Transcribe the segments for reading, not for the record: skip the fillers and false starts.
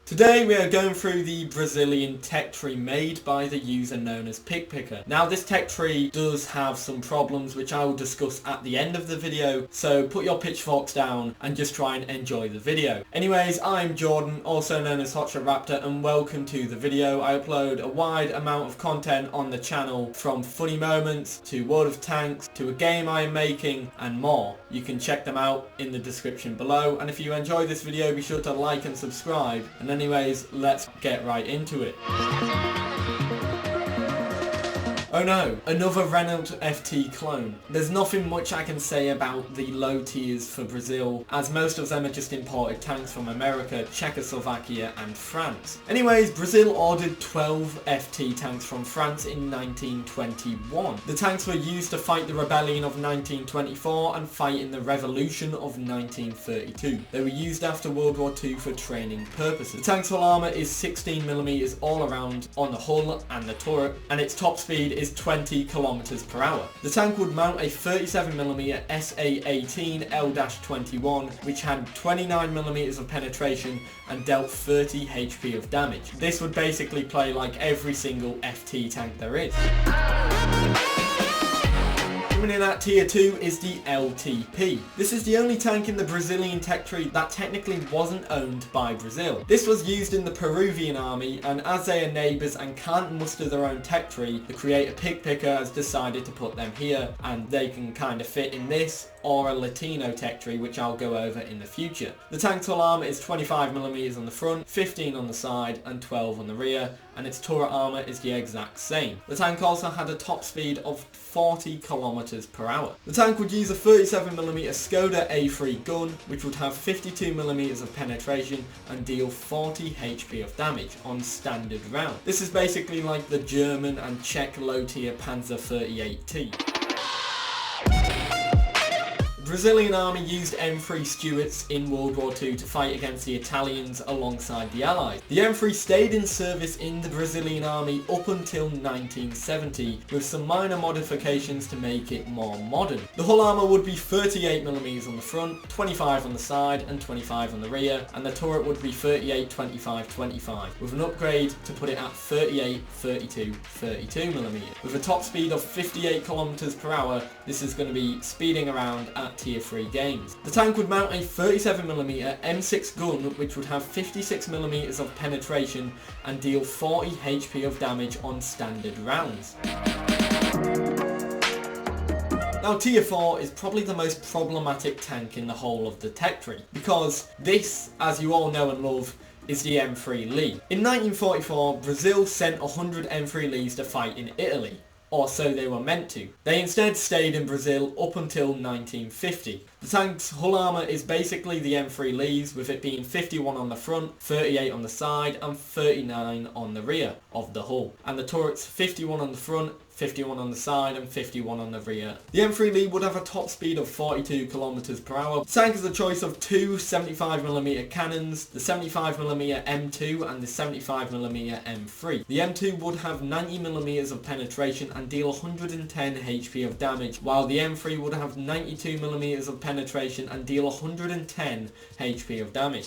Today we are going through the Brazilian tech tree made by the user known as PikPikker. Now this tech tree does have some problems which I will discuss at the end of the video, so put your pitchforks down and just try and enjoy the video. Anyways, I'm Jordan, also known as Hotshot Raptor, and welcome to the video. I upload a wide amount of content on the channel, from funny moments to World of Tanks to a game I am making and more. You can check them out in the description below, and if you enjoy this video be sure to like and subscribe. And anyways, let's get right into it. Oh no, another Renault FT clone. There's nothing much I can say about the low tiers for Brazil, as most of them are just imported tanks from America, Czechoslovakia and France. Anyways, Brazil ordered 12 FT tanks from France in 1921. The tanks were used to fight the rebellion of 1924 and fight in the revolution of 1932. They were used after World War II for training purposes. The tank's hull armour is 16mm all around on the hull and the turret, and its top speed is 20 km per hour. The tank would mount a 37mm SA-18 L-21 which had 29mm of penetration and dealt 30 HP of damage. This would basically play like every single FT tank there is. Coming in at tier 2 is the LTP. This is the only tank in the Brazilian tech tree that technically wasn't owned by Brazil. This was used in the Peruvian army, and as they are neighbours and can't muster their own tech tree, the creator PikPikker has decided to put them here, and they can kind of fit in this or a Latino tech tree, which I'll go over in the future. The tank's hull armour is 25mm on the front, 15 on the side and 12 on the rear, and its turret armour is the exact same. The tank also had a top speed of 40 km per hour. The tank would use a 37mm Skoda A3 gun, which would have 52mm of penetration and deal 40 HP of damage on standard round. This is basically like the German and Czech low tier Panzer 38T. The Brazilian army used M3 Stuarts in World War II to fight against the Italians alongside the Allies. The M3 stayed in service in the Brazilian army up until 1970, with some minor modifications to make it more modern. The hull armour would be 38mm on the front, 25 on the side and 25 on the rear, and the turret would be 38, 25, 25, with an upgrade to put it at 38, 32, 32mm. With a top speed of 58 km per hour, this is going to be speeding around at tier 3 games. The tank would mount a 37mm M6 gun which would have 56mm of penetration and deal 40 HP of damage on standard rounds. Now tier 4 is probably the most problematic tank in the whole of the tech tree, because this, as you all know and love, is the M3 Lee. In 1944, Brazil sent 100 M3 Lees to fight in Italy. Or so they were meant to. They instead stayed in Brazil up until 1950. The tank's hull armour is basically the M3 Lees, with it being 51 on the front, 38 on the side and 39 on the rear of the hull. And the turret's 51 on the front, 51 on the side and 51 on the rear. The M3 Lee would have a top speed of 42 km per hour. The tank is a choice of two 75mm cannons, the 75mm M2 and the 75mm M3. The M2 would have 90mm of penetration and deal 110 HP of damage, while the M3 would have 92mm of penetration and deal 110 HP of damage.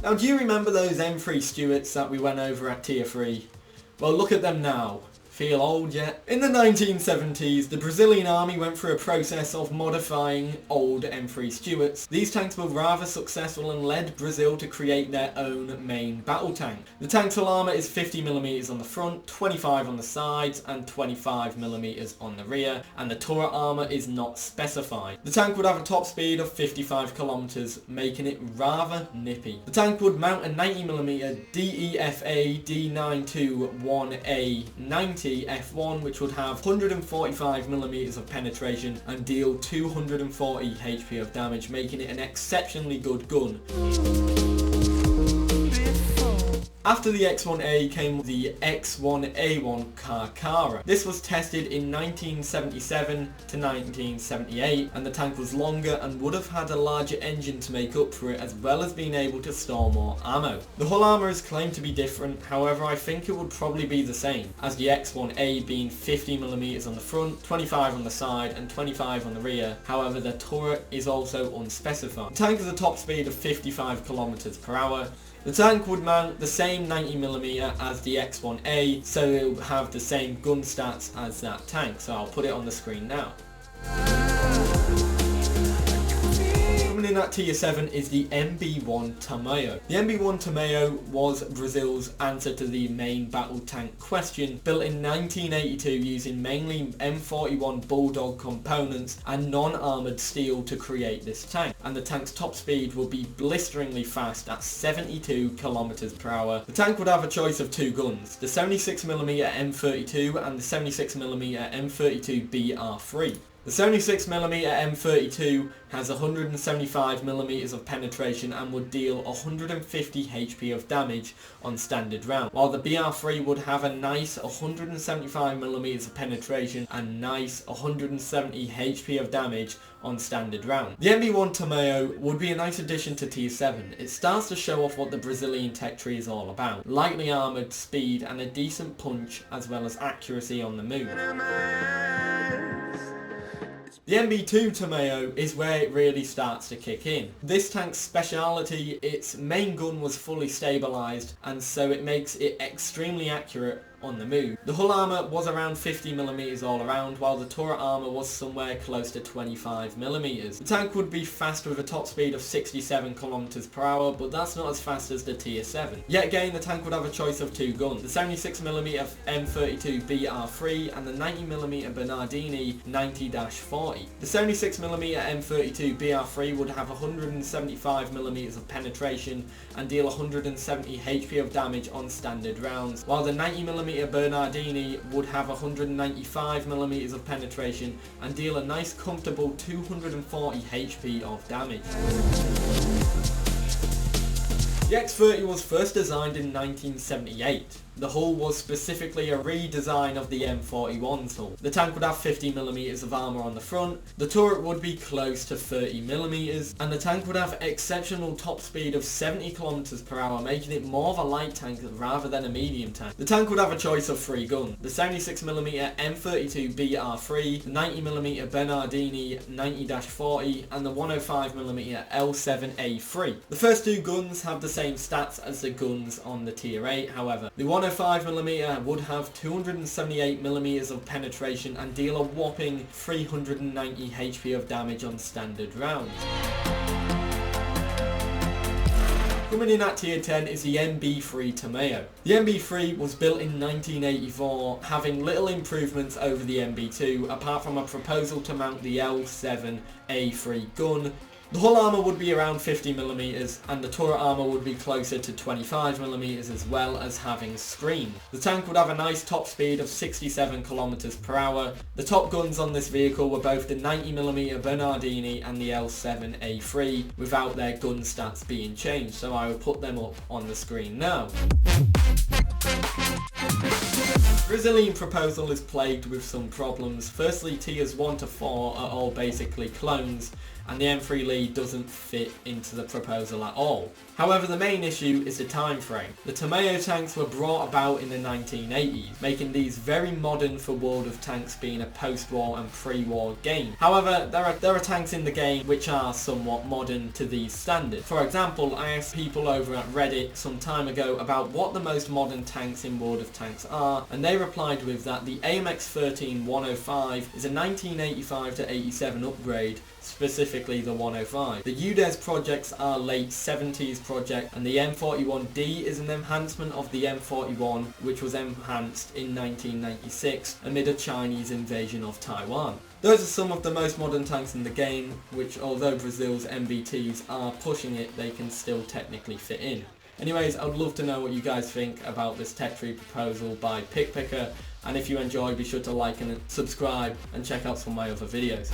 Now, do you remember those M3 Stuarts that we went over at tier 3? Well, look at them now. Feel old yet? In the 1970s, the Brazilian army went through a process of modifying old M3 Stuarts. These tanks were rather successful and led Brazil to create their own main battle tank. The tank's hull armour is 50mm on the front, 25 on the sides and 25mm on the rear, and the turret armour is not specified. The tank would have a top speed of 55 km, making it rather nippy. The tank would mount a 90mm DEFA D921A 90 F1 which would have 145mm of penetration and deal 240 HP of damage, making it an exceptionally good gun. After the X1A came the X1A1 Carcara. This was tested in 1977 to 1978, and the tank was longer and would have had a larger engine to make up for it, as well as being able to store more ammo. The hull armour is claimed to be different, however I think it would probably be the same, as the X1A being 50mm on the front, 25 on the side and 25 on the rear. However, the turret is also unspecified. The tank has a top speed of 55 km per hour. The tank would mount the same 90mm as the X1A, so it will have the same gun stats as that tank, so I'll put it on the screen now. Coming in at tier 7 is the MB1 Tamoyo. The MB1 Tamoyo was Brazil's answer to the main battle tank question, built in 1982 using mainly M41 Bulldog components and non-armoured steel to create this tank, and the tank's top speed will be blisteringly fast at 72 km per hour. The tank would have a choice of two guns, the 76mm M32 and the 76mm M32 BR3. The 76mm M32 has 175mm of penetration and would deal 150 HP of damage on standard round, while the BR3 would have a nice 175mm of penetration and nice 170 HP of damage on standard round. The MB1 Tamoyo would be a nice addition to tier 7. It starts to show off what the Brazilian tech tree is all about. Lightly armoured, speed and a decent punch, as well as accuracy on the move. The MB2 Tamoyo is where it really starts to kick in. This tank's speciality, its main gun was fully stabilised, and so it makes it extremely accurate on the move. The hull armour was around 50mm all around, while the turret armour was somewhere close to 25mm. The tank would be fast with a top speed of 67 km per hour, but that's not as fast as the tier 7. Yet again, the tank would have a choice of two guns, the 76mm M32 BR3 and the 90mm Bernardini 90-40. The 76mm M32 BR3 would have 175mm of penetration and deal 170 HP of damage on standard rounds, while the 90mm Bernardini would have 195mm of penetration and deal a nice comfortable 240 HP of damage. The X30 was first designed in 1978. The hull was specifically a redesign of the M41's hull. The tank would have 50mm of armour on the front, the turret would be close to 30mm, and the tank would have exceptional top speed of 70 km per hour, making it more of a light tank rather than a medium tank. The tank would have a choice of three guns, the 76mm M32 BR3, the 90mm Bernardini 90-40 and the 105mm L7A3. The first two guns have the same stats as the guns on the tier 8, however. The 105mm would have 278mm of penetration and deal a whopping 390 HP of damage on standard rounds. Coming in at tier 10 is the MB3 Tamoyo. The MB3 was built in 1984, having little improvements over the MB2 apart from a proposal to mount the L7A3 gun. The hull armour would be around 50mm and the turret armour would be closer to 25mm, as well as having screen. The tank would have a nice top speed of 67 km per hour. The top guns on this vehicle were both the 90mm Bernardini and the L7A3 without their gun stats being changed, so I will put them up on the screen now. Brazilian proposal is plagued with some problems. Firstly, tiers 1 to 4 are all basically clones, and the M3 Lee doesn't fit into the proposal at all. However, the main issue is the time frame. The Tamoyo tanks were brought about in the 1980s, making these very modern for World of Tanks being a post-war and pre-war game. However, there are tanks in the game which are somewhat modern to these standards. For example, I asked people over at Reddit some time ago about what the most modern tanks in World of Tanks are, and they replied with that the AMX-13 105 is a 1985 to 87 upgrade, specifically the 105. The UDES projects are late 70s project, and the M41D is an enhancement of the M41 which was enhanced in 1996 amid a Chinese invasion of Taiwan. Those are some of the most modern tanks in the game, which although Brazil's MBTs are pushing it, they can still technically fit in. Anyways, I would love to know what you guys think about this tech tree proposal by PikPikker, and if you enjoy, be sure to like and subscribe and check out some of my other videos.